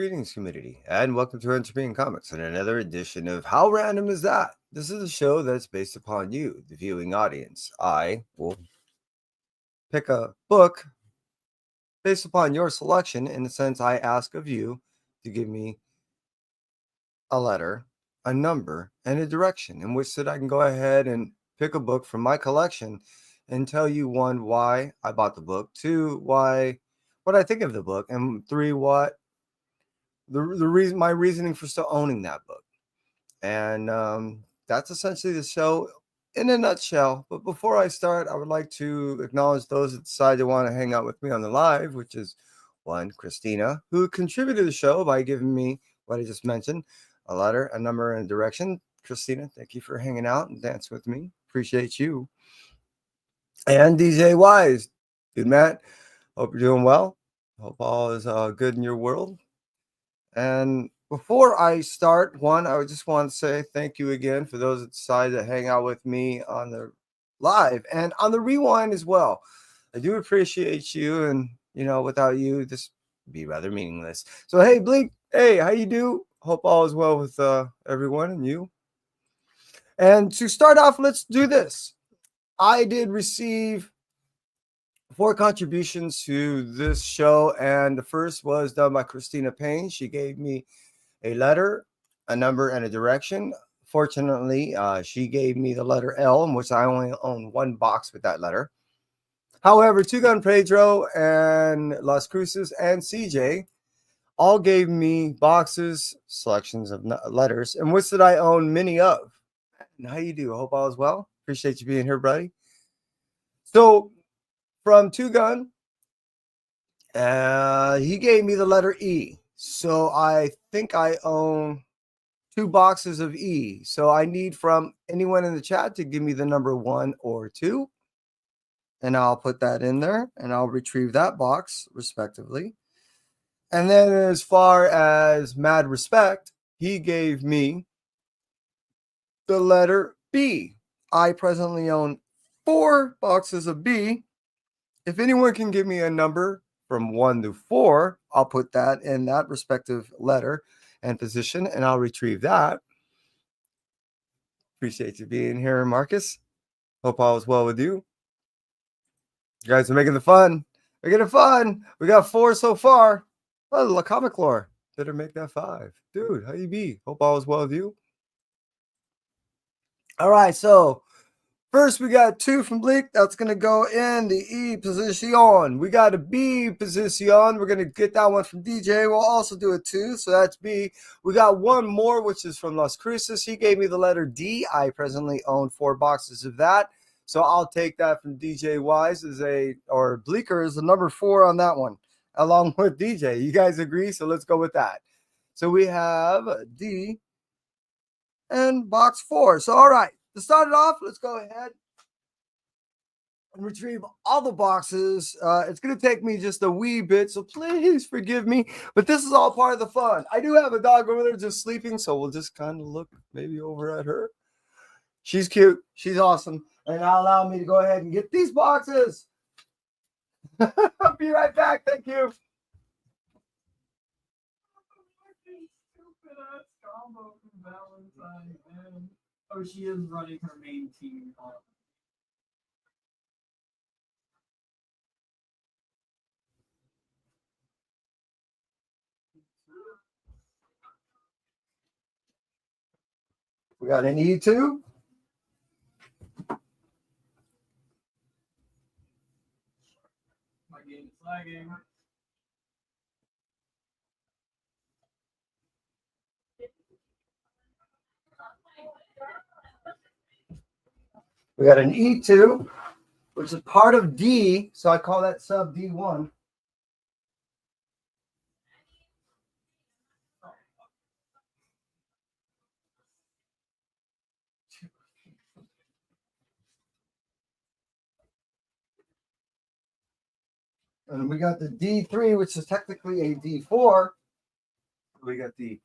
Greetings, community, and welcome to Entertaining Comics and another edition of How Random Is That? This is a show that's based upon you, the viewing audience. I will pick a book based upon your selection. In the sense, I ask of you to give me a letter, a number, and a direction in which that I can go ahead and pick a book from my collection and tell you, one, why I bought the book, two, what I think of the book, and three, what the reason my reasoning for still owning that book. And that's essentially the show in a nutshell. But before I start, I would like to acknowledge those that decide to want to hang out with me on the live, which is one, Christina, who contributed to the show by giving me what I just mentioned, a letter, a number, and a direction. Christina, thank you for hanging out and dancing with me. Appreciate you. And DJ Wise, good Matt. Hope you're doing well. Hope all is good in your world. And before I start, one, I would just want to say thank you again for those that decided to hang out with me on the live and on the rewind as well. I do appreciate you, and without you, this would be rather meaningless. So, hey, Blink, hey, how you do? Hope all is well with everyone and you. And to start off, let's do this. I did receive 4 contributions to this show, and the first was done by Christina Payne. She gave me a letter, a number, and a direction. Fortunately, she gave me the letter L, in which I only own one box with that letter. However, Two Gun Pedro and Las Cruces and CJ all gave me boxes, selections of letters, and which that I own many of. And how you do? I hope all is well. Appreciate you being here, buddy. So, from Two Gun, he gave me the letter E. So I think I own 2 boxes of E. So I need from anyone in the chat to give me the number 1 or 2. And I'll put that in there and I'll retrieve that box respectively. And then as far as Mad Respect, he gave me the letter B. I presently own 4 boxes of B. If anyone can give me a number from 1 to 4, I'll put that in that respective letter and position, and I'll retrieve that. Appreciate you being here, Marcus. Hope all is well with you. You guys are making the fun. We're getting fun. We got 4 so far. Oh, La Comic Lore. Better make that 5. Dude, how you be? Hope all is well with you. All right, so first, we got 2 from Bleak. That's going to go in the E position. We got a B position. We're going to get that one from DJ. We'll also do a 2, so that's B. We got 1 more, which is from Las Cruces. He gave me the letter D. I presently own 4 boxes of that, so I'll take that from DJ Wise or Bleaker as the number 4 on that one, along with DJ. You guys agree? So let's go with that. So we have D and box 4. So all right. To start it off, let's go ahead and retrieve all the boxes. It's going to take me just a wee bit, so please forgive me. But this is all part of the fun. I do have a dog over there just sleeping, so we'll just kind of look maybe over at her. She's cute. She's awesome. And now allow me to go ahead and get these boxes. I'll be right back. Thank you. Oh, she is running her main team. We got an E2. My game is lagging. We got an E2, which is part of D, so I call that sub D1. And we got the D3, which is technically a D4. We got the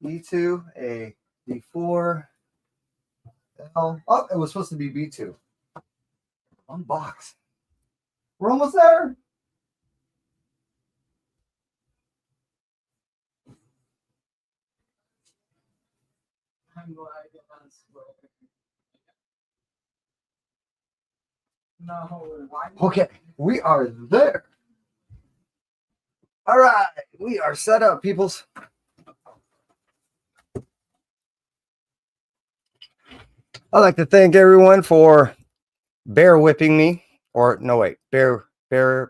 E2, a D4. L. Oh, it was supposed to be B2. Unbox. We're almost there. I'm glad that's where. No, why? Okay, we are there. All right, we are set up, peoples. I'd like to thank everyone for bear whipping me, or no, wait, bear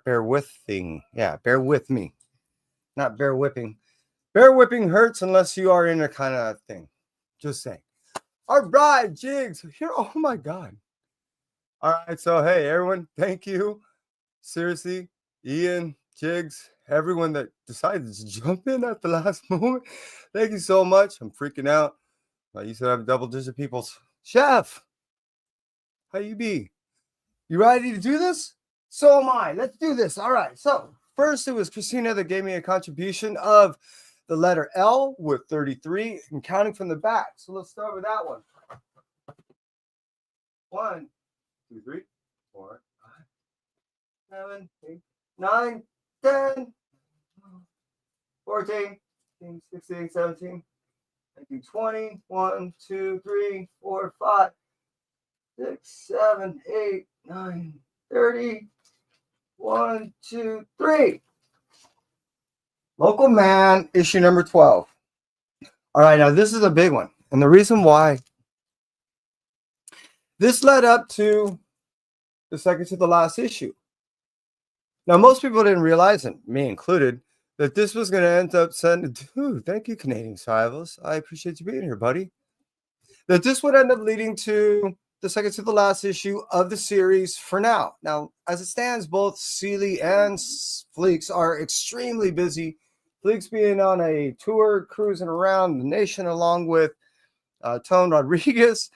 withing. Yeah, bear with me, not bear whipping. Bear whipping hurts unless you are in a kind of thing. Just saying. All right, Jigs. Here, oh my God. All right, so hey, everyone, thank you. Seriously, Ian, Jigs, everyone that decided to jump in at the last moment. Thank you so much. I'm freaking out. You said I have double-digit peoples. Chef, how you be? You ready to do this? So am I. Let's do this. All right. So first, it was Christina that gave me a contribution of the letter L with 33 and counting from the back. So let's start with that one. 1, 2, 3, 4, 5, 7, 8, 9, 10, 14, 15, 16, 17, 19, 20, 1, 2, 3, 4, 5, 6, 7, 8, 9, 30. 1, 2, 3. Local Man, issue number 12. All right, now this is a big one. And the reason why this led up to the second to the last issue. Now, most people didn't realize, and me included, that this was going to end up sending, thank you, Canadian Survivals. I appreciate you being here, buddy. That this would end up leading to the second to the last issue of the series for now. Now, as it stands, both Seeley and Fleeks are extremely busy. Fleeks being on a tour, cruising around the nation along with Tone Rodriguez.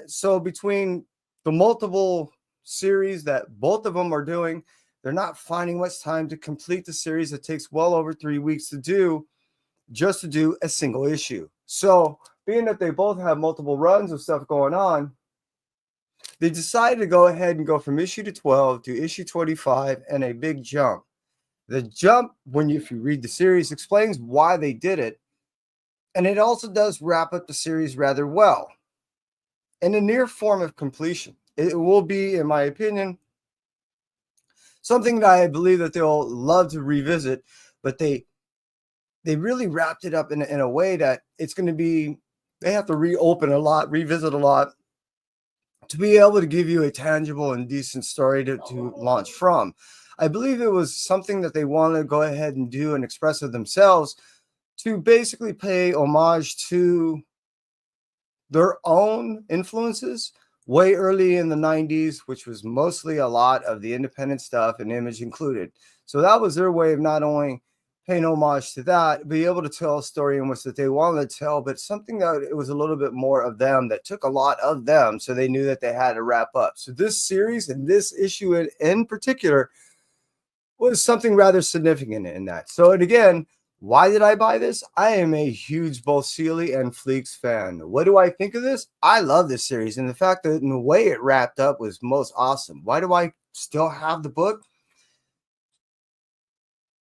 So between the multiple series that both of them are doing, they're not finding much time to complete the series. It takes well over 3 weeks to do, just to do a single issue. So being that they both have multiple runs of stuff going on, they decided to go ahead and go from issue to 12 to issue 25 and a big jump. The jump, if you read the series, explains why they did it. And it also does wrap up the series rather well. In a near form of completion. It will be, in my opinion, something that I believe that they'll love to revisit, but they really wrapped it up in a way that it's going to be, they have to reopen a lot, revisit a lot, to be able to give you a tangible and decent story to launch from. I believe it was something that they want to go ahead and do and express of themselves to basically pay homage to their own influences way early in the 90s, which was mostly a lot of the independent stuff and Image included. So that was their way of not only paying homage to that, be able to tell a story in which that they wanted to tell, but something that it was a little bit more of them, that took a lot of them, so they knew that they had to wrap up. So this series and this issue in particular was something rather significant in that. So, and again, why did I buy this? I am a huge both Seeley and Fleeks fan. What do I think of this? I love this series, and the fact that in the way it wrapped up was most awesome. Why do I still have the book?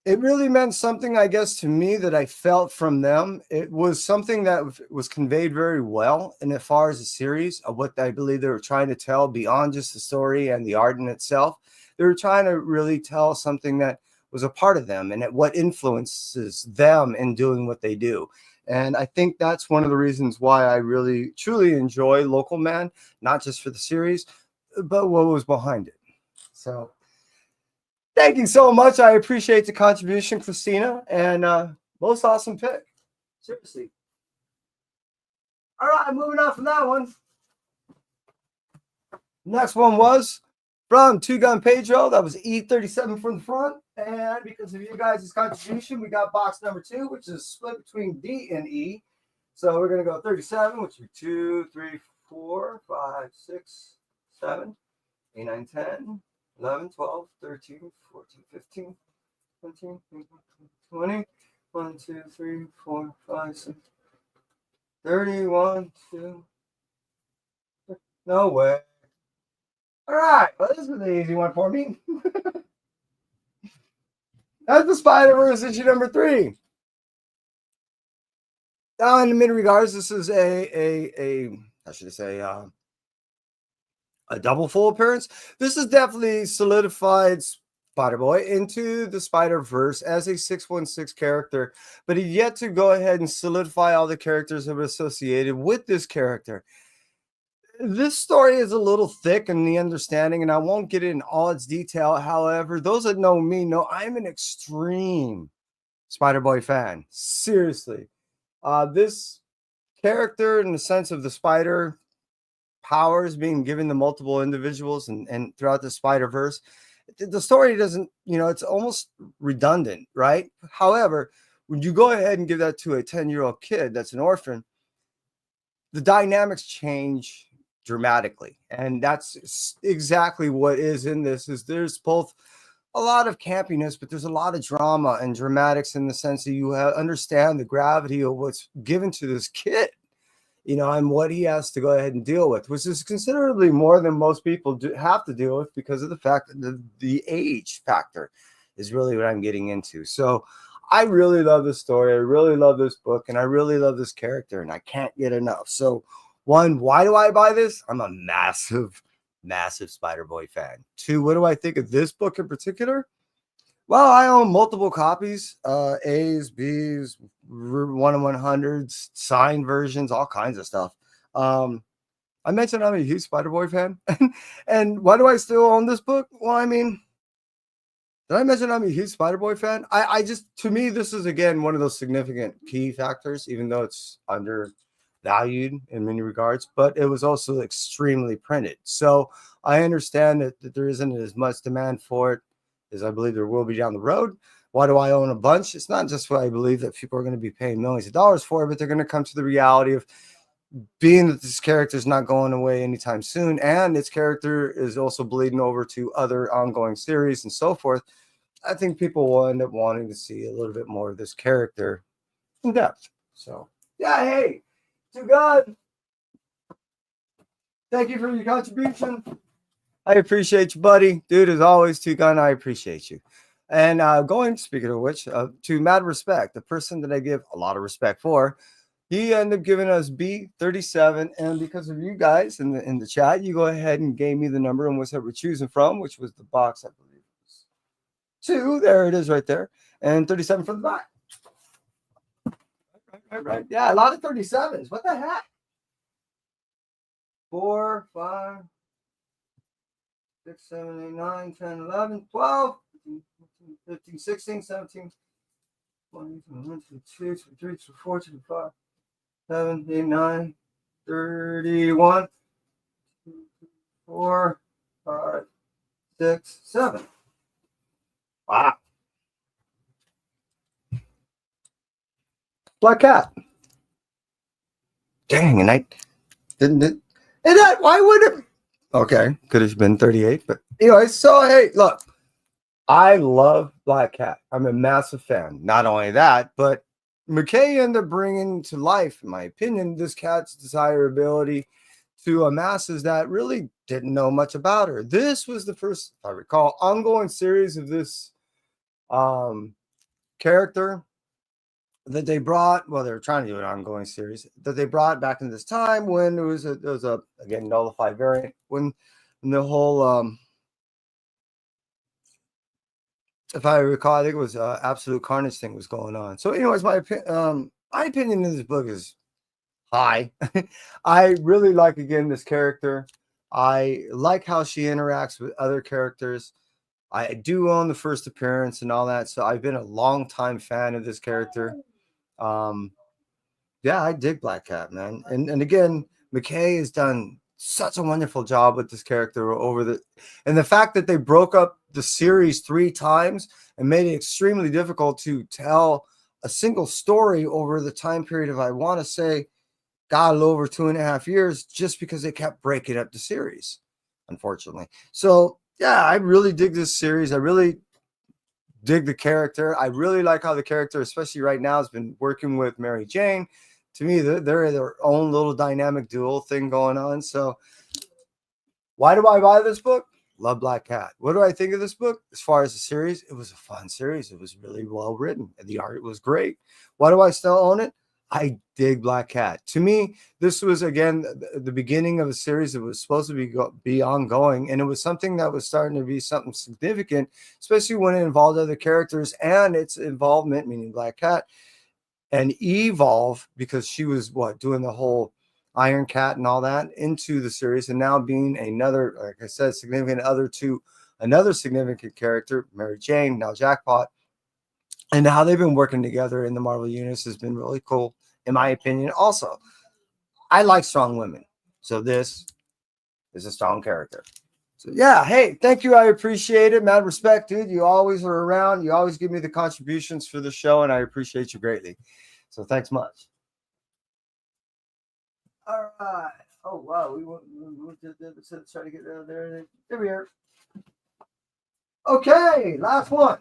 It really meant something, I guess, to me that I felt from them. It was something that was conveyed very well in as far as the series of what I believe they were trying to tell beyond just the story and the art in itself. They were trying to really tell something that was a part of them and what influences them in doing what they do. And I think that's one of the reasons why I really, truly enjoy Local Man, not just for the series, but what was behind it. So thank you so much. I appreciate the contribution, Christina, and most awesome pick. Seriously. All right, moving on from that one. Next one was from Two Gun Pedro. That was E37 from the front. And because of you guys' contribution, we got box number 2, which is split between D and E. So we're going to go 37, which is 2, 3, 4, 5, 6, 7, 8, 9, 10. 11, 12, 13, 14, 15, 17, 18, 20, 1, 2, 3, 4, 5, 6, 31, 2. No way. All right. Well, this was an easy one for me. That's the Spider-Verse issue number 3. In many regards, this is a how should I say, a double full appearance. This is definitely solidified Spider-Boy into the Spider-Verse as a 616 character, but he yet to go ahead and solidify all the characters that were associated with this character. This story is a little thick in the understanding, and I won't get in all its detail. However, those that know me know I'm an extreme Spider-Boy fan. Seriously. This character, in the sense of the spider powers being given to multiple individuals and throughout the Spider-Verse, the story doesn't, it's almost redundant, right? However, when you go ahead and give that to a 10-year-old kid that's an orphan, the dynamics change dramatically. And that's exactly what is in this. Is there's both a lot of campiness, but there's a lot of drama and dramatics in the sense that you understand the gravity of what's given to this kid, and what he has to go ahead and deal with, which is considerably more than most people have to deal with because of the fact that the age factor is really what I'm getting into. So I really love this story. I really love this book, and I really love this character, and I can't get enough. So, one, why do I buy this? I'm a massive Spider-Boy fan. Two, what do I think of this book in particular? Well, I own multiple copies, A's, B's, 1/100s, signed versions, all kinds of stuff. I mentioned I'm a huge Spider-Boy fan. And why do I still own this book? Well, I mean, did I mention I'm a huge Spider-Boy fan? I just, to me, this is, again, one of those significant key factors, even though it's undervalued in many regards, but it was also extremely printed. So I understand that there isn't as much demand for it as I believe there will be down the road. Why do I own a bunch? It's not just what I believe that people are going to be paying millions of dollars for, but they're going to come to the reality of being that this character is not going away anytime soon, and its character is also bleeding over to other ongoing series and so forth. I think people will end up wanting to see a little bit more of this character in depth. So, yeah, hey, to God, thank you for your contribution. I appreciate you, buddy. Dude, as always, Two Gun, I appreciate you. And speaking of which, to Mad Respect, the person that I give a lot of respect for, he ended up giving us B37, and because of you guys in the chat, you go ahead and gave me the number and what we're choosing from, which was the box, I believe. 2, there it is right there, and 37 from the back. Right. Yeah, a lot of 37s. What the heck? 4, 5, 6, 7, 8, 9, 10, 11, 12, 15, 16, 17, 20, 21, 22, 23, 24, 25, 7, 8, 9, 31, 4, 5, 6, 7. Wow. Black Cat. Dang, and I didn't. And that, why would it? Okay, could have been 38, but anyway, so hey, look, I love Black Cat. I'm a massive fan. Not only that, but McKay ended up bringing to life, in my opinion, this cat's desirability to masses that really didn't know much about her. This was the first, if I recall, ongoing series of this character that they brought. Well, they were trying to do an ongoing series that they brought back in this time when there was a again nullified variant when the whole if I recall, I think it was Absolute Carnage thing was going on. So, anyways, my opinion in this book is high. I really like, again, this character. I like how she interacts with other characters. I do own the first appearance and all that, so I've been a long time fan of this character. Yeah, I dig Black Cat, man. And again, McKay has done such a wonderful job with this character and the fact that they broke up the series 3 times and made it extremely difficult to tell a single story over the time period of, I want to say, got a little over 2.5 years, just because they kept breaking up the series, unfortunately. So yeah, I really dig this series. I really dig the character. I really like how the character, especially right now, has been working with Mary Jane. To me, they're their own little dynamic dual thing going on. So why do I buy this book? Love Black Cat. What do I think of this book? As far as the series, it was a fun series. It was really well written. The art was great. Why do I still own it? I dig Black Cat. To me, this was again the beginning of a series that was supposed to be ongoing, and it was something that was starting to be something significant, especially when it involved other characters and its involvement, meaning Black Cat, and evolve because she was doing the whole Iron Cat and all that into the series, and now being another, like I said, significant other to another significant character, Mary Jane, now Jackpot. And how they've been working together in the Marvel Universe has been really cool, in my opinion. Also, I like strong women. So this is a strong character. So yeah, hey, thank you. I appreciate it. Mad respect, dude. You always are around. You always give me the contributions for the show, and I appreciate you greatly. So thanks much. All right. Oh, wow. We went to try to get out of there. There we are. Okay, last one,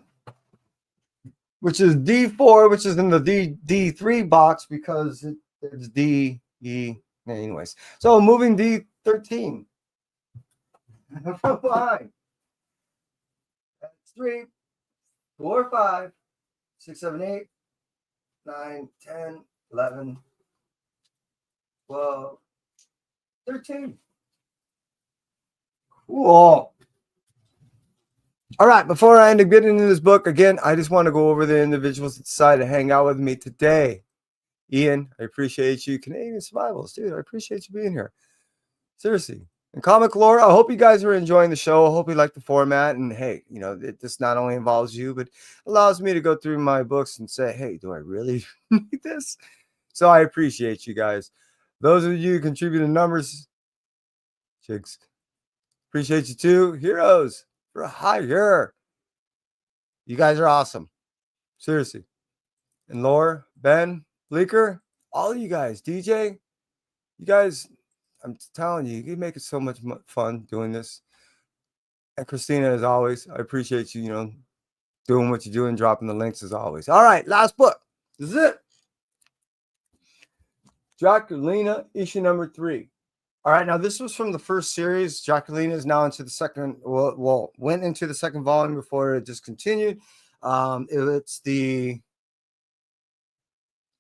which is D4, which is in the D3 box because it's D, E. Anyways, so moving D13. From behind. That's 3, 4, 5, 6, 7, 8, 9, 10, 11, 12, 13. Cool. All right, before I end up getting into this book, again, I just want to go over the individuals that decided to hang out with me today. Ian, I appreciate you. Canadian Survivals, dude, I appreciate you being here. Seriously. And Comic Lore, I hope you guys are enjoying the show. I hope you like the format. And hey, this not only involves you, but allows me to go through my books and say, hey, do I really need this? So I appreciate you guys. Those of you who contribute in numbers, chicks, appreciate you too. Heroes for hire. You guys are awesome. Seriously. And Laura, Ben, Bleeker, all of you guys, DJ, you guys, I'm telling you, you make it so much fun doing this. And Christina, as always, I appreciate you, doing what you do and dropping the links as always. All right, last book. This is it. Draculina, issue number 3. All right, now this was from the first series. Draculina is now into the second, went into the second volume before it discontinued. It's the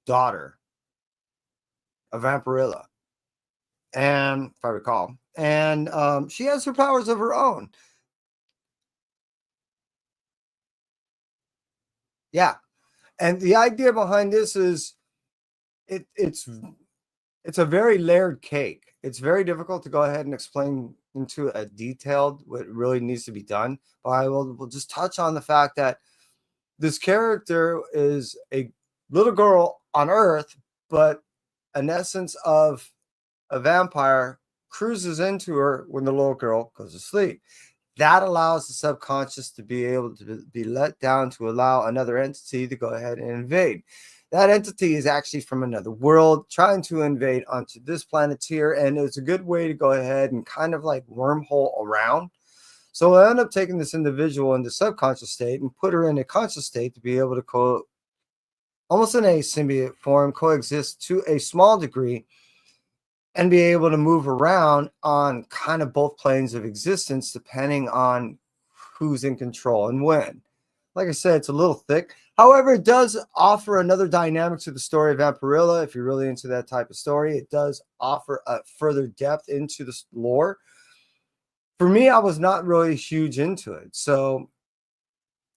daughter of Vampirilla, and if I recall, and she has her powers of her own. Yeah, and the idea behind this is it's a very layered cake. It's very difficult to go ahead and explain into a detailed what really needs to be done. But I will just touch on the fact that this character is a little girl on Earth, but an essence of a vampire cruises into her when the little girl goes to sleep. That allows the subconscious to be able to be let down to allow another entity to go ahead and invade. That entity is actually from another world trying to invade onto this planet here, and it's a good way to go ahead and kind of like wormhole around. So I end up taking this individual in the subconscious state and put her in a conscious state to be able to almost in a symbiote form, coexist to a small degree and be able to move around on kind of both planes of existence, depending on who's in control and when. Like I said, it's a little thick. However, it does offer another dynamic to the story of Vampirilla. If you're really into that type of story, it does offer a further depth into the lore. For me, I was not really huge into it. So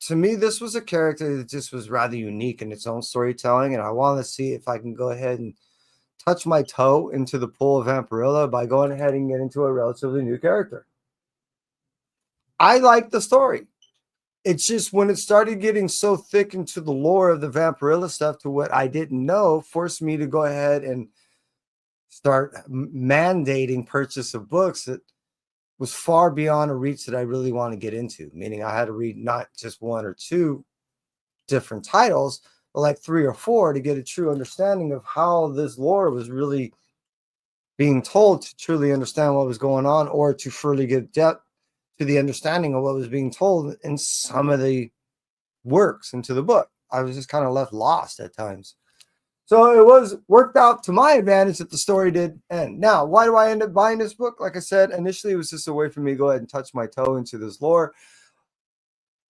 to me, this was a character that just was rather unique in its own storytelling. And I want to see if I can go ahead and touch my toe into the pool of Vampirilla by going ahead and getting into a relatively new character. I like the story. It's just when it started getting so thick into the lore of the Vampirilla stuff to what I didn't know, forced me to go ahead and start mandating purchase of books that was far beyond a reach that I really want to get into. Meaning I had to read not just 1 or 2 different titles, but like 3 or 4 to get a true understanding of how this lore was really being told, to truly understand what was going on, or to fully get depth to the understanding of what was being told in some of the works into the book. I was just kind of left lost at times. So it was worked out to my advantage that the story did end. Now, why do I end up buying this book? Like I said, initially it was just a way for me to go ahead and touch my toe into this lore.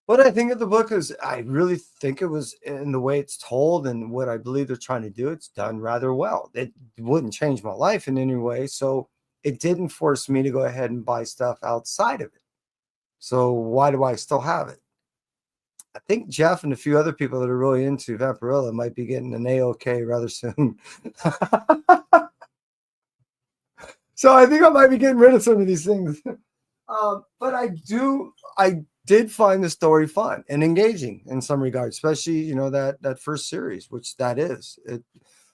What I think of the book is I really think it was in the way it's told and what I believe they're trying to do. It's done rather well. It wouldn't change my life in any way. So it didn't force me to go ahead and buy stuff outside of it. So why do I still have it? I think Jeff and a few other people that are really into Vampirilla might be getting an AOK rather soon. So I think I might be getting rid of some of these things. But I did find the story fun and engaging in some regards, especially, you know, that first series, which that is.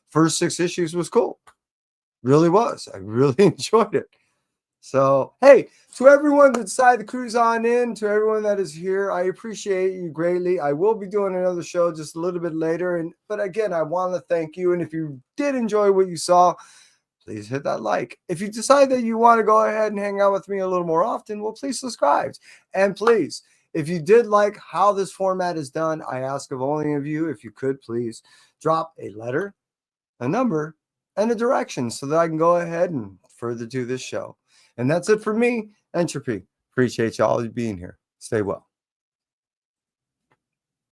First 6 issues was cool. Really was. I really enjoyed it. So, hey, to everyone that decided to cruise on in, to everyone that is here, I appreciate you greatly. I will be doing another show just a little bit later. But again, I want to thank you. And if you did enjoy what you saw, please hit that like. If you decide that you want to go ahead and hang out with me a little more often, well, please subscribe. And please, if you did like how this format is done, I ask of only of you, if you could please drop a letter, a number, and a direction so that I can go ahead and further do this show. And that's it for me, Entropy. Appreciate y'all being here. Stay well.